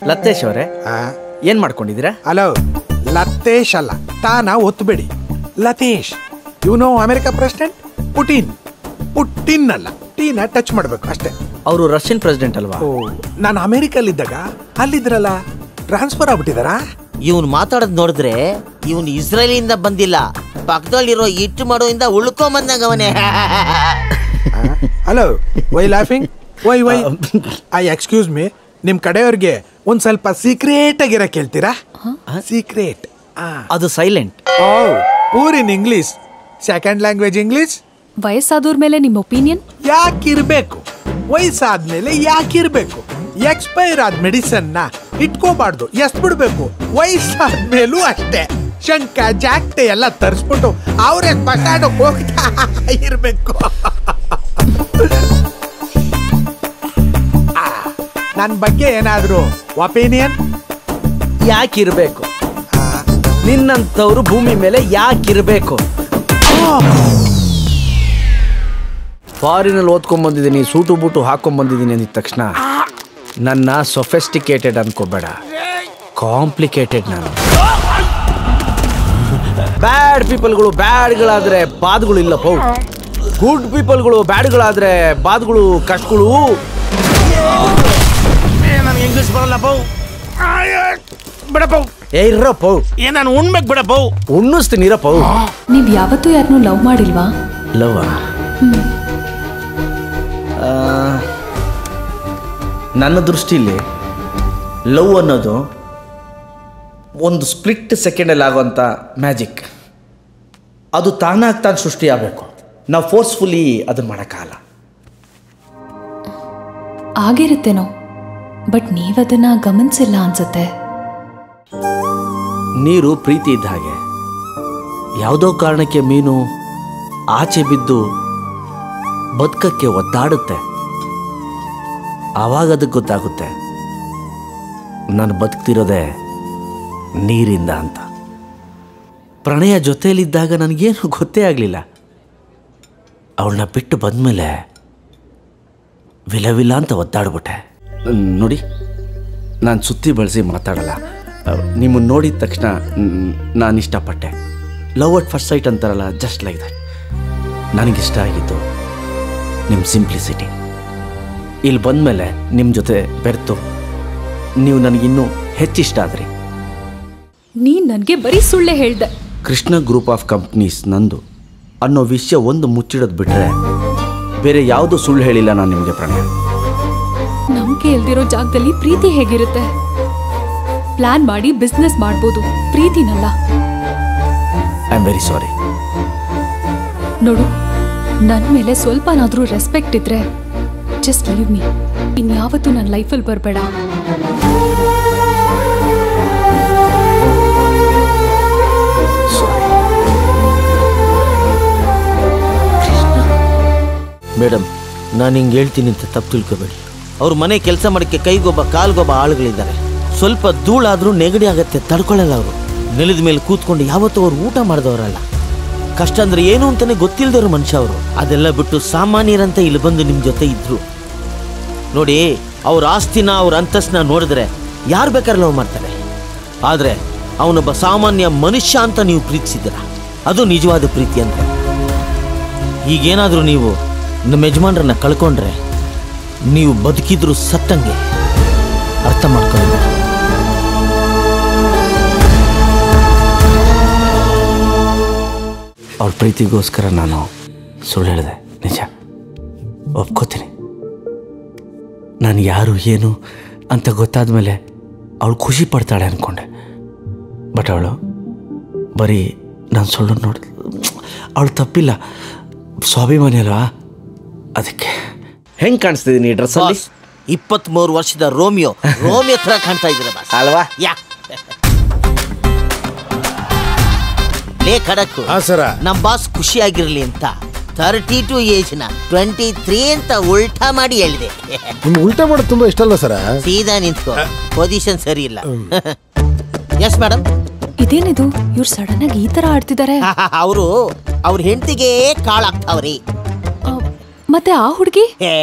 ಲತೇಶ್ ಅವರೇ ಏನ್ ಮಾಡ್ಕೊಂಡಿದ್ದೀರಾ? ಹಲೋ, ಲತೇಶ್ ಅಲ್ಲ, ತಾನ ಒತ್ತಬೇಡಿ. Latesh, you know America president Putin ಅಲ್ಲ, ಟೀನ ಟಚ್ ಮಾಡ್ಬೇಕು ಅಷ್ಟೇ. ಅವರು ರಷ್ಯನ್ ಪ್ರೆಸಿಡೆಂಟ್ ಅಲ್ವಾ? ನಾನು ಅಮೆರಿಕಲ್ಲಿದ್ದಾಗ ಅಲ್ಲಿದ್ರಲ್ಲ, ಟ್ರಾನ್ಸ್ಫರ್ ಆಗ್ಬಿಟ್ಟಿದಾರ. ಇವನು ಮಾತಾಡೋದ್ ನೋಡಿದ್ರೆ ಇವನು ಇಸ್ರೇಲಿಂದ ಬಂದಿಲ್ಲ, ಪಕ್ಕದಲ್ಲಿರೋ ಇಟ್ಟು ಮಾಡೋದ್ರಿಂದ ಉಳ್ಕೊಂಬಂದಾಗ ಅವನೇ. Hello, why laughing? Why excuse me, ನಿಮ್ ಕಡೆಯವ್ರಿಗೆ ಒಂದ್ ಸ್ವಲ್ಪ ಸೀಕ್ರೆಟ್ ಆಗಿರ ಕೇಳ್ತೀರಾ? ಸೀಕ್ರೆಟ್ ಅದು silent. Oh, poor in English, second language English. ವಯಸ್ಸಾದವ್ರ ಮೇಲೆ ನಿಮ್ಮ ಒಪಿನಿಯನ್? ಯಾಕಿರ್ಬೇಕು? ವಯಸ್ಸಾದ್ಮೇಲೆ ಯಾಕಿರ್ಬೇಕು? ಎಕ್ಸ್ಪೈರ್ ಆದ ಮೆಡಿಸನ್ ನ ಇಟ್ಕೋಬಾರ್ದು, ಎಸ್ ಬಿಡ್ಬೇಕು. ವಯಸ್ಸಾದ್ಮೇಲೂ ಅಷ್ಟೇ, ಶಂಕ ಜಾಕ್ಟೆ ಎಲ್ಲ ತರಿಸ್ಬಿಟ್ಟು ಅವರೇ ಬಸಾಡಕ್ ಹೋಗ್ತಾ ಇರ್ಬೇಕು. ನನ್ನ ಬಗ್ಗೆ ಏನಾದ್ರು ಒಪಿನಿಯನ್? ಯಾಕಿರ್ಬೇಕು? ನಿನ್ನಂತವ್ರು ಭೂಮಿ ಮೇಲೆ ಯಾಕಿರ್ಬೇಕು? ಫಾರಿನಲ್ಲಿ ಓದ್ಕೊಂಡ್ ಬಂದಿದ್ದೀನಿ, ಸೂಟು ಬೂಟು ಹಾಕೊಂಡ್ ಬಂದಿದ್ದೀನಿ ಅಂದಿದ ತಕ್ಷಣ ನನ್ನ ಸೊಫೆಸ್ಟಿಕೇಟೆಡ್ ಅನ್ಕೋಬೇಡ, ಕಾಂಪ್ಲಿಕೇಟೆಡ್. ನಾನು ಬ್ಯಾಡ್ ಪೀಪಲ್ಗಳು ಬ್ಯಾಡ್ಗಳಾದ್ರೆ ಬಾದ್ಗಳು ಇಲ್ಲ ಪೌ, ಗುಡ್ ಪೀಪಲ್ಗಳು ಬ್ಯಾಡ್ಗಳಾದ್ರೆ ಬಾದ್ಗಳು ಕಷ್ಟಗಳು. ಇಂಗ್ಲಿಷ್ ಬರಲ್ಲ ಪೌ, ಬಿಡಪೌ. ಇರಪ್ಪೌ, ನಾನು ಉಣ್ಬೇಕು ಬಿಡಪೌ. ಉಣ್ಣಿಸ್ತೀನಿ ಇರಪ್ಪೌ. ನೀವ್ ಯಾವತ್ತೂ ಯಾರನ್ನೂ ಲವ್ ಮಾಡಿಲ್ವಾ? ಲವ್ ನನ್ನ ದೃಷ್ಟಿಲಿ ಲವ್ ಅನ್ನೋದು ಒಂದು ಸ್ಪ್ಲಿಟ್ ಸೆಕೆಂಡಲ್ಲಿ ಆಗೋಂಥ ಮ್ಯಾಜಿಕ್. ಅದು ತಾನಾಗಿ ತಾನು ಸೃಷ್ಟಿ ಆಗಬೇಕು, ನಾವು ಫೋರ್ಸ್ಫುಲಿ ಅದನ್ನು ಮಾಡೋಕ್ಕಾಗಲ್ಲ. ಆಗಿರುತ್ತೇನೋ, ಬಟ್ ನೀವದನ್ನ ಗಮನಿಸಿಲ್ಲ ಅನ್ಸುತ್ತೆ. ನೀರು ಪ್ರೀತಿ ಇದ್ದ ಹಾಗೆ, ಯಾವುದೋ ಕಾರಣಕ್ಕೆ ಮೀನು ಆಚೆ ಬಿದ್ದು ಬದುಕಕ್ಕೆ ಒದ್ದಾಡುತ್ತೆ. ಆವಾಗ ಅದಕ್ಕೆ ಗೊತ್ತಾಗುತ್ತೆ ನಾನು ಬದುಕ್ತಿರೋದೆ ನೀರಿಂದ ಅಂತ. ಪ್ರಣಯ ಜೊತೆಯಲ್ಲಿದ್ದಾಗ ನನಗೇನು ಗೊತ್ತೇ ಆಗಲಿಲ್ಲ. ಅವಳನ್ನ ಬಿಟ್ಟು ಬಂದಮೇಲೆ ವಿಲವಿಲ್ಲ ಅಂತ ಒದ್ದಾಡ್ಬಿಟ್ಟೆ. ನೋಡಿ, ನಾನು ಸುತ್ತಿ ಬಳಸಿ ಮಾತಾಡಲ್ಲ. ನಿಮ್ಮನ್ನು ನೋಡಿದ ತಕ್ಷಣ ನಾನು ಇಷ್ಟಪಟ್ಟೆ. ಲವ್ ಅಟ್ ಫಸ್ಟ್ ಸೈಟ್ ಅಂತಾರಲ್ಲ, ಜಸ್ಟ್ ಲೈಕ್ ದಟ್. ನನಗಿಷ್ಟ ಆಗಿದ್ದು ನಿಮ್ಮ ಸಿಂಪ್ಲಿಸಿಟಿ. ಇಲ್ಲಿ ಬಂದಮೇಲೆ ನಿಮ್ಮ ಜೊತೆ ಬೆರೆತು ನೀವು ನನಗಿನ್ನೂ ಹೆಚ್ಚಿಷ್ಟ ಆದ್ರಿ. ನೀನ್ ನನಗೆ ಬರೀ ಸುಳ್ಳೆ ಹೇಳ್ದೆ. ಕೃಷ್ಣ ಗ್ರೂಪ್ ಆಫ್ ಕಂಪ್ನೀಸ್ ನಂದು ಅನ್ನೋ ವಿಷಯ ಒಂದು ಮುಚ್ಚಿಡೋದು ಬಿಟ್ಟರೆ ಬೇರೆ ಯಾವುದೂ ಸುಳ್ಳು ಹೇಳಿಲ್ಲ ನಾನು ನಿಮಗೆ. ಪ್ರಣಯ, ನಂಬಿಕೆ ಇಲ್ದಿರೋ ಜಾಗದಲ್ಲಿ ಪ್ರೀತಿ ಹೇಗಿರುತ್ತೆ? ಪ್ಲಾನ್ ಮಾಡಿ ಬಿಸ್ನೆಸ್ ಮಾಡ್ಬೋದು, ಪ್ರೀತಿನಲ್ಲ. I am very sorry. ನೋಡು, ನನ್ನ ಮೇಲೆ ಸ್ವಲ್ಪನಾದ್ರೂ ರೆಸ್ಪೆಕ್ಟ್ ಇದ್ರೆ ಜಸ್ಟ್ ಲೀವ್ ಮೀ. ಇನ್ಯಾವತ್ತೂ ನನ್ನ ಲೈಫಲ್ಲಿ ಬರಬೇಡ. ಮೇಡಮ್, ನಾನು ಹಿಂಗೆ ಹೇಳ್ತೀನಿ ಅಂತ ತಪ್ಪು ತಿಳ್ಕೊಬೇಡಿ. ಅವ್ರ ಮನೆ ಕೆಲಸ ಮಾಡೋಕ್ಕೆ ಕೈಗೊಬ್ಬ ಕಾಲ್ಗೊಬ್ಬ ಆಳುಗಳಿದ್ದಾರೆ. ಸ್ವಲ್ಪ ಧೂಳಾದರೂ ನೆಗಡಿ ಆಗತ್ತೆ, ತಡ್ಕೊಳ್ಳಲ್ಲ ಅವರು. ನೆಲದ ಮೇಲೆ ಕೂತ್ಕೊಂಡು ಯಾವತ್ತೂ ಅವ್ರು ಊಟ ಮಾಡಿದವರಲ್ಲ. ಕಷ್ಟ ಅಂದರೆ ಏನು ಅಂತಲೇ ಗೊತ್ತಿಲ್ಲದವ್ರು ಮನುಷ್ಯ ಅವರು. ಅದೆಲ್ಲ ಬಿಟ್ಟು ಸಾಮಾನ್ಯರಂತ ಇಲ್ಲಿ ಬಂದು ನಿಮ್ಮ ಜೊತೆ ಇದ್ರು ನೋಡಿ. ಅವ್ರ ಆಸ್ತಿನ ಅವ್ರ ಅಂತಸ್ನ ನೋಡಿದ್ರೆ ಯಾರು ಬೇಕಾದ್ರೆ ಲವ್ ಮಾಡ್ತಾರೆ. ಆದರೆ ಅವನೊಬ್ಬ ಸಾಮಾನ್ಯ ಮನುಷ್ಯ ಅಂತ ನೀವು ಪ್ರೀತಿಸಿದ್ದೀರ, ಅದು ನಿಜವಾದ ಪ್ರೀತಿ ಅಂತ. ಈಗೇನಾದರೂ ನೀವು ನಮ್ಮ ಯಜಮಾನ್ರನ್ನ ಕಳ್ಕೊಂಡ್ರೆ ನೀವು ಬದುಕಿದ್ರು ಸತ್ತಂಗೆ. ಅರ್ಥ ಮಾಡ್ಕೊಳ್ಳಿ. ಅವ್ರ ಪ್ರೀತಿಗೋಸ್ಕರ ನಾನು ಸುಳ್ಳು ಹೇಳಿದೆ, ನಿಜ ಒಪ್ಕೋತೀನಿ. ನಾನು ಯಾರು ಏನು ಅಂತ ಗೊತ್ತಾದ ಮೇಲೆ ಅವಳು ಖುಷಿ ಪಡ್ತಾಳೆ ಅಂದ್ಕೊಂಡೆ. ಬಟ್ ಅವಳು ಬರೀ ನಾನು ಸುಳ್ಳು ನೋಡಿ, ಅವಳು ತಪ್ಪಿಲ್ಲ, ಸ್ವಾಭಿಮಾನಿ ಅಲ್ವಾ, ಅದಕ್ಕೆ. ಹೆಂಗೆ ಕಾಣಿಸ್ತಿದ್ದೀನಿ ಈ ಡ್ರೆಸ್ಸಲ್ಲಿ? 23 ವರ್ಷದ ರೋಮಿಯೋ ಥರ ಕಾಣ್ತಾ ಇದ್ದೀರ ಅಲ್ವಾ? ಯಾ ಲೇ ಖಡಕ್ಕು, ನಮ್ಮ ಬಾಸ್ ಖುಷಿಯಾಗಿರ್ಲಿ ಅಂತ 32 ಏಜ್ನ 23 ಅಂತ ಉಲ್ಟಾ ಮಾಡಿ ಹೇಳಿದೆ. ನಿಮ್ಗೆ ಉಲ್ಟಾ ಮಾಡೋದು ತುಂಬಾ ಇಷ್ಟ ಅಲ್ಲ ಸರ? ಸೀದಾ ನಿಂತ್ಕೋ, ಪೊಸಿಷನ್ ಸರಿ ಇಲ್ಲ. Yes madam. ಇದೇನಿದು, ಇವ್ರು ಸಡನ್ ಆಗಿ ಈ ತರ ಆಡ್ತಿದ್ದಾರೆ? ಅವರು ಅವ್ರ ಹೆಂಡತಿಗೆ ಕಾಳಾಗ್ತಾವ್ರಿ. ಮತ್ತೆ ಆ ಹುಡುಗಿ?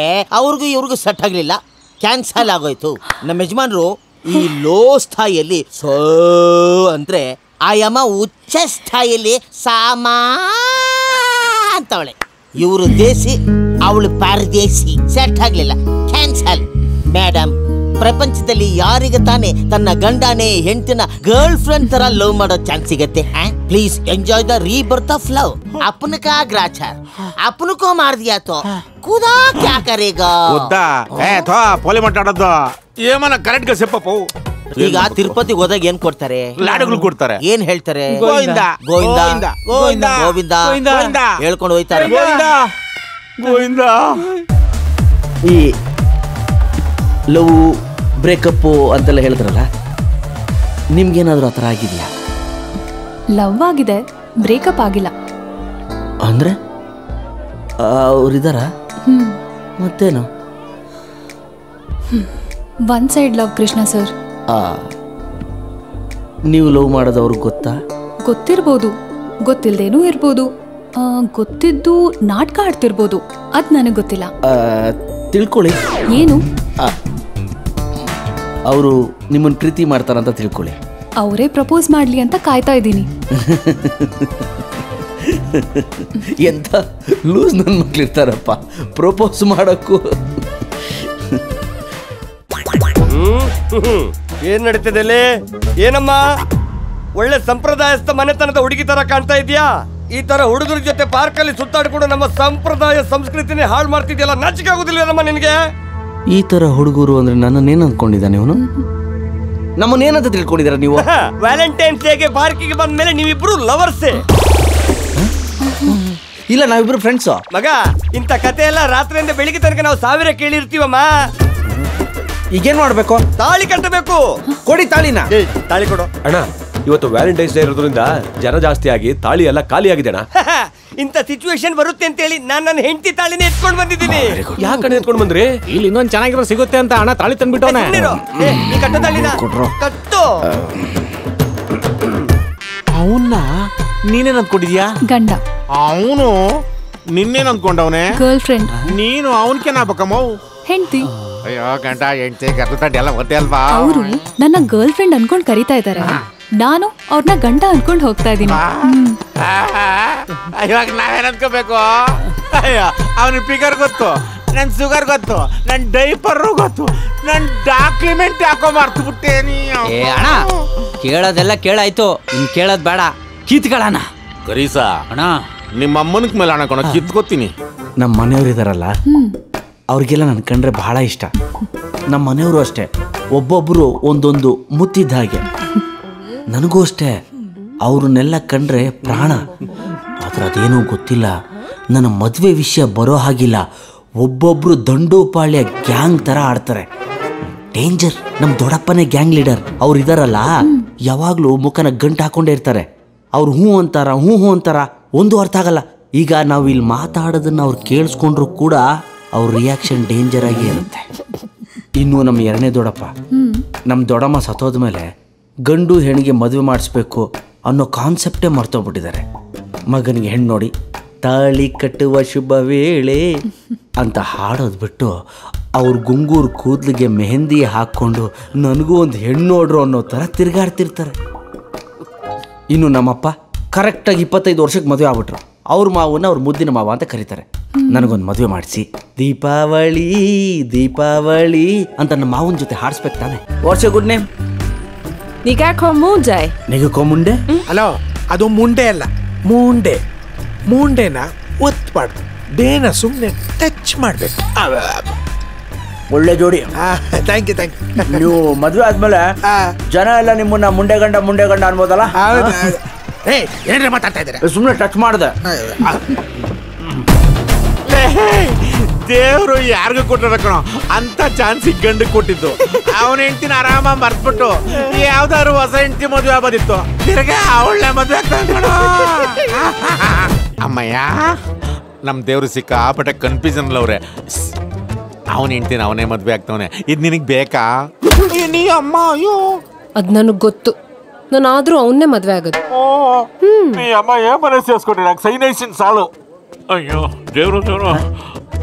ಅವ್ರಿಗೂ ಇವ್ರಿಗೂ ಸೆಟ್ ಆಗ್ಲಿಲ್ಲ, ಕ್ಯಾನ್ಸಲ್ ಆಗೋಯ್ತು. ನಮ್ಮ ಯಜಮಾನ್ರು ಈ ಲೋ ಸ್ಥಾಯಿಯಲ್ಲಿ ಸೋ ಅಂದ್ರೆ ಆಯಮ್ಮ ಉಚ್ಚ ಸ್ಥಾಯಿಯಲ್ಲಿ ಸಾಮಾ ಅಂತವಳೆ. ಇವರು ದೇಸಿ, ಅವಳು ಪಾರದೇಸಿ. ಸೆಟ್ ಆಗ್ಲಿಲ್ಲ, ಕ್ಯಾನ್ಸಲ್. ಮೇಡಮ್, ಪ್ರಪಂಚದಲ್ಲಿ ಯಾರಿಗೆ ತಾನೇ ತನ್ನ ಗಂಡನೇ ಹೆಂಡತಿನ ಗರ್ಲ್ ಫ್ರೆಂಡ್ ತರ ಲವ್ ಮಾಡೋ ಚಾನ್ಸ್ ಸಿಗತ್ತೆ? Please enjoy the rebirth of love. अपन का ग्राचार अपन को मार दिया तो खुदा क्या करेगा? ಪೋಲಿ ಮಾತಾಡೋದು ಏಮನ ಕರೆಕ್ಟ್ ಗೆ ಸೆಪ್ಪಪ್ಪು. ಈಗ ತಿರುಪತಿಗೆ ಹೋದಾಗ ಏನ್ ಕೊಡ್ತಾರೆ? ಲಾಡುಗಳು ಕೊಡ್ತಾರೆ. ಏನ್ ಹೇಳ್ತಾರೆ? ಗೋವಿಂದ ಗೋವಿಂದ ಗೋವಿಂದ ಗೋವಿಂದ ಗೋವಿಂದ ಹೇಳ್ಕೊಂಡು ಹೋಯ್ತಾರೆ. ಗೋವಿಂದ ಗೋವಿಂದ. ಈ ಲವ್ ಬ್ರೇಕಪ್ಪು ಅಂತೆಲ್ಲ ಹೇಳಿದ್ರಲ್ಲ, ನಿಮ್ಗೇನಾದ್ರೂ ಆ ಥರ ಆಗಿದೆಯಾ? ಲವ್ ಆಗಿದೆ, ಬ್ರೇಕಪ್ ಆಗಿಲ್ಲ. ಅಂದರೆ ಅವರಿದ್ದಾರ? ಮತ್ತೇನು? One side love Krishna sir. ನೀವು ಲವ್ ಮಾಡೋದು ಅವ್ರಿಗೆ ಗೊತ್ತಾ? ಗೊತ್ತಿರ್ಬೋದು, ಗೊತ್ತಿಲ್ದೇನೂ ಇರ್ಬೋದು. ಗೊತ್ತಿದ್ದು ನಾಟಕ ಆಡ್ತಿರ್ಬೋದು, ಅದು ನನಗೆ ಗೊತ್ತಿಲ್ಲ. ತಿಳ್ಕೊಳ್ಳಿ. ಏನು? ಅವರು ನಿಮ್ಮನ್ನು ಪ್ರೀತಿ ಮಾಡ್ತಾರಂತ ತಿಳ್ಕೊಳ್ಳಿ. ಅವರೇ ಪ್ರಪೋಸ್ ಮಾಡಲಿ ಅಂತ ಕಾಯ್ತಾ ಇದ್ದೀನಿ. ಎಂತ ಲೂಸ್ ನನ್ನ ಮಕ್ಳಿರ್ತಾರಪ್ಪ ಪ್ರಪೋಸ್ ಮಾಡೋಕ್ಕೂ. ಏನ್ ನಡೀತಿದೆ? ಏನಮ್ಮ ಒಳ್ಳೆ ಸಂಪ್ರದಾಯಸ್ಥ ಮನೆತನದ ಹುಡುಗಿ ತರ ಕಾಣ್ತಾ ಇದೆಯಾ? ಈ ತರ ಹುಡುಗರ ಜೊತೆ ಪಾರ್ಕ್ ಅಲ್ಲಿ ಸುತ್ತಾಡ್ಕೊಂಡು ನಮ್ಮ ಸಂಪ್ರದಾಯ ಸಂಸ್ಕೃತಿನೇ ಹಾಳು ಮಾಡ್ತಿದ್ಯಲ್ಲ, ನಾಚಿಕೆ ಆಗುದಿಲ್ವೇನಮ್ಮ ನಿನ್ಗೆ? ಈ ತರ ಹುಡುಗರು ಅಂದ್ರೆ ನನ್ನನ್ನೇನು ಅಂದ್ಕೊಂಡಿದ್ದಾನೆ ಇವನು? ನಮ್ಮನ್ನೇನಂತ ತಿಳ್ಕೊಂಡಿದ್ದೀರಾ ನೀವು? ವ್ಯಾಲೆಂಟೈನ್ಸ್ ಡೇಗೆ ಪಾರ್ಕಿಗೆ ಬಂದ ಮೇಲೆ ನೀವಿಬ್ರು ಲವರ್ಸೇ? ಇಲ್ಲ, ನಾವಿಬ್ರು ಫ್ರೆಂಡ್ಸು. ಮಗ, ಇಂಥ ಕತೆ ಎಲ್ಲ ರಾತ್ರಿಯಿಂದ ಬೆಳಿಗ್ಗೆ ತನಕ ನಾವು 1000 ಕೇಳಿರ್ತೀವಮ್ಮ. ಈಗೇನ್ ಮಾಡ್ಬೇಕು? ತಾಳಿ ಕಟ್ಟಬೇಕು. ಕೊಡಿ ತಾಳಿನ. ತಾಳಿ ಕೊಡು ಅಣ್ಣ. ಇವತ್ತು ವ್ಯಾಲೆಂಟೈನ್ಸ್ ಡೇ ಇರೋದ್ರಿಂದ ಜನ ಜಾಸ್ತಿ ಆಗಿ ತಾಳಿ ಎಲ್ಲ ಖಾಲಿ ಆಗಿದೆ ಅಣ್ಣ. ಇಂಥ ಸಿಚುವೇಶನ್ ಬರುತ್ತೆ ಅಂತ ಹೇಳಿ ನಾನು ನನ್ನ ಹೆಂಡತಿ ತಾಳಿನೇ ಎತ್ಕೊಂಡು ಬಂದಿದ್ದೀನಿ. ಯಾಕಣ್ಣ ಎತ್ಕೊಂಡು ಬಂದ್ರಿ? ಇಲ್ಲಿ ಇನ್ನೊಂದು ಚೆನ್ನಾಗಿರೋ ಸಿಗುತ್ತೆ ಅಂತ ಅಣ್ಣ ತಾಳಿ ತಂದ್ಬಿಟ್ಟವನೆ. ನೀ ಕಟ್ಟೋ ತಾಳಿನ ಕಟ್ಟು. ಅವನ್ನ ನೀನೇನ್ ಅಂದ್ಕೊಂಡಿದ್ಯಾ? ಗಂಡ. ಅವನು ನಿನ್ನೇನ್ ಅಂದ್ಕೊಂಡವನೆ? Girl friend. ನೀನು ಅವನ್ಕೇನಾಗಬೇಕಮ್ಮ? ಹೆಂಡತಿ. ಅಯ್ಯೋ ಗಂಡ ಹೆಂಡತಿ ಗರ್ಲ್ ಎಲ್ಲ ಒಂದೇ ಅಲ್ವಾ? ಅವರು ನನ್ನ ಗರ್ಲ್ ಫ್ರೆಂಡ್ ಅನ್ಕೊಂಡ್ ಕರೀತಾ ಇದ್ದಾರೆ, ನಾನು ಅವ್ರನ್ನ ಗಂಡ ಅನ್ಕೊಂಡ್ ಹೋಗ್ತಾ ಇದ್ದೀನಿ. ಇವಾಗ ನಾವೇನ್ ಅನ್ಕೋಬೇಕು? ಅಯ್ಯೋ ಅವನಿಗೆ ಫಿಗರ್ ಗೊತ್ತು, ನನ್ ಶುಗರ್ ಗೊತ್ತು, ನನ್ ಡೈಪರ್ ಗೊತ್ತು, ನನ್ ಡಾಕ್ಯುಮೆಂಟ್ ಯಾಕೋ ಮರ್ತು ಬಿಟ್ಟೇನಿ. ಅಣ್ಣ, ಕೇಳೋದೆಲ್ಲ ಕೇಳಾಯ್ತು, ಇನ್ ಕೇಳೋದ್ ಬೇಡ, ಕಿತ್ಕೊಳ್ಳೋಣ. ಕರೀಸ ಅಣ್ಣ, ನಿಮ್ಮ ಅಮ್ಮನಕ್ ಮೇಲೆ ಅಣ್ಣ ಕೊಣ ಕಿತ್ಕೋತೀನಿ. ನಮ್ಮ ಮನೆಯವ್ರು ಇದಾರಲ್ಲ, ಅವ್ರಿಗೆಲ್ಲ ನನ್ನ ಕಂಡ್ರೆ ಬಹಳ ಇಷ್ಟ. ನಮ್ಮ ಮನೆಯವರು ಅಷ್ಟೇ, ಒಬ್ಬೊಬ್ಬರು ಒಂದೊಂದು ಮುತ್ತಿದ್ದ ಹಾಗೆ. ನನಗೂ ಅಷ್ಟೇ, ಅವ್ರನ್ನೆಲ್ಲ ಕಂಡ್ರೆ ಪ್ರಾಣ. ಆದ್ರೆ ಅದೇನೂ ಗೊತ್ತಿಲ್ಲ, ನನ್ನ ಮದುವೆ ವಿಷಯ ಬರೋ ಹಾಗಿಲ್ಲ. ಒಬ್ಬೊಬ್ರು ದಂಡೋಪಾಳ್ಯ ಗ್ಯಾಂಗ್ ಥರ ಆಡ್ತಾರೆ. ಡೇಂಜರ್. ನಮ್ಮ ದೊಡ್ಡಪ್ಪನೇ ಗ್ಯಾಂಗ್ ಲೀಡರ್. ಅವ್ರು ಇದಾರಲ್ಲ, ಯಾವಾಗಲೂ ಮುಖನ ಗಂಟು ಹಾಕೊಂಡೇ ಇರ್ತಾರೆ. ಅವ್ರು ಹ್ಞೂ ಅಂತಾರ, ಹ್ಞೂ ಅಂತಾರ, ಒಂದು ಅರ್ಥ ಆಗಲ್ಲ. ಈಗ ನಾವು ಇಲ್ಲಿ ಮಾತಾಡೋದನ್ನ ಅವ್ರು ಕೇಳಿಸ್ಕೊಂಡ್ರು ಕೂಡ ಅವ್ರ ರಿಯಾಕ್ಷನ್ ಡೇಂಜರ್ ಆಗಿ ಇರುತ್ತೆ. ಇನ್ನು ನಮ್ಮ ಎರಡನೇ ದೊಡ್ಡಪ್ಪ, ನಮ್ಮ ದೊಡ್ಡಮ್ಮ ಸತ್ತೋದ್ಮೇಲೆ ಗಂಡು ಹೆಣ್ಣಿಗೆ ಮದುವೆ ಮಾಡಿಸ್ಬೇಕು ಅನ್ನೋ ಕಾನ್ಸೆಪ್ಟೇ ಮರ್ತೋಗ್ಬಿಟ್ಟಿದ್ದಾರೆ. ಮಗನಿಗೆ ಹೆಣ್ಣು ನೋಡಿ ತಾಳಿ ಕಟ್ಟುವ ಶುಭ ವೇಳೆ ಅಂತ ಹಾಡೋದು ಬಿಟ್ಟು ಅವ್ರ ಗುಂಗೂರು ಕೂದಲಿಗೆ ಮೆಹಂದಿ ಹಾಕ್ಕೊಂಡು ನನಗೂ ಒಂದು ಹೆಣ್ಣು ನೋಡ್ರು ಅನ್ನೋ ಥರ ತಿರುಗಾಡ್ತಿರ್ತಾರೆ. ಇನ್ನು ನಮ್ಮಪ್ಪ ಕರೆಕ್ಟಾಗಿ 25 ವರ್ಷಕ್ಕೆ ಮದುವೆ ಆಗ್ಬಿಟ್ರು. ಅವ್ರ ಮಾವನ್ನ ಅವ್ರ ಮುದ್ದಿನ ಮಾವ ಅಂತ ಕರೀತಾರೆ. ನನಗೊಂದು ಮದುವೆ ಮಾಡಿಸಿ ದೀಪಾವಳಿ ದೀಪಾವಳಿ ಅಂತ ನಮ್ಮ ಮಾವನ ಜೊತೆ ಹಾಡಿಸ್ಬೇಕು ತಾನೆ. What's good name? ನಿಗಕೋ ಮುಂಡೆ. ಹಲೋ, ಅದು ಮುಂಡೆ ಅಲ್ಲ, ಮುಂಡೆ. ಮುಂಡೆನ ಒತ್ಬಾರ್ದು, ಡೇನ ಸುಮ್ಮನೆ ಟಚ್ ಮಾಡ್ಬೇಕು. ಒಳ್ಳೆ ಜೋಡಿ. Thank you thank you. ನೀವು ಮದುವೆ ಆದ್ಮೇಲೆ ಜನ ಎಲ್ಲ ನಿಮ್ಮನ್ನ ಮುಂಡೆ ಗಂಡ ಅನ್ಬೋದಲ್ಲ? ಏನ್ರಿ ಮಾತಾಡ್ತಾ ಇದ್ದೀರಾ? ಸುಮ್ಮನೆ ಟಚ್ ಮಾಡಿದೆ. ದೇವ್ರು ಯಾರಿಗೂ ಕೊಟ್ಟಿರ ಕಣೋ ಅಂತ ಚಾನ್ಸ್ ಗಂಡು ಕೊಟ್ಟಿದ್ದು. ಅವನ ಹೆಂಡತಿನ ಆರಾಮ ಮರ್ತ್ಬಿಟ್ಟು ಯಾವ್ದಾದ್ರು ಹೊಸ ಹೆಂಡತಿ ಮದುವೆ ಆಗೋದಿತ್ತು, ತಿರ್ಗಾ ಅವಳ ಮದುವೆ ಆಗ್ತಾನೆ. ಅಮ್ಮಯ್ಯ, ನಮ್ ದೇವ್ರು ಸಿಕ್ಕಾಪಟ್ಟೆ ಕನ್ಫ್ಯೂಷನ್ ಅವ್ರೆ. ಅವನ ಹೆಂಡತಿನ ಅವನೇ ಮದ್ವೆ ಆಗ್ತಾವನೆ. ಇದ್ ನಿನಗ್ ಬೇಕಾ? ನೀ ಅಮ್ಮ, ಅಯ್ಯೋ ಅದ್ ನನಗ್ ಗೊತ್ತು, ನಾನಾದ್ರೂ ಅವನ್ನೇ ಮದ್ವೆ ಆಗೋದು. ನೀ ಅಮ್ಮ ಮನೆ ಸೇರ್ಸ್ಕೊಂಡ್ರೆ ನಂಗೆ ಸೈನೈಸಿನ್ ಸಾಲು. ಅಯ್ಯೋ ದೇವ್ರು ದೇವ್ರು,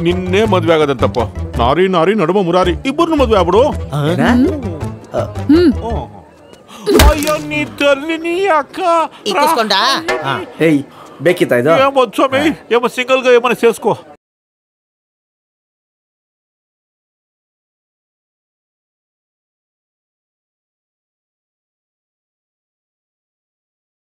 ನಿನ್ನೆ ಮದ್ವೆ ಆಗೋದಂತಪ್ಪ. ನಾರಿ ನಡುಮ ಮುರಾರಿ ಇಬ್ಬರನ್ನು ಮದ್ವೆ ಆಗ್ಬಿಡು. ಅಯ್ಯೋ ನೀ ತರ್ಲಿ ನೀ ಅಕ್ಕ ಇಕ್ಕಿಸ್ಕೊಂಡ ಏಯ್ ಬೇಕಿತ್ತಾ ಇದು ಏಮೋ ಸ್ವಾಮಿ ಏಮೋ ಸಿಂಗಲ್ಗೆ ಏಮನ್ನ ಸೇರಿಸ್ಕೋ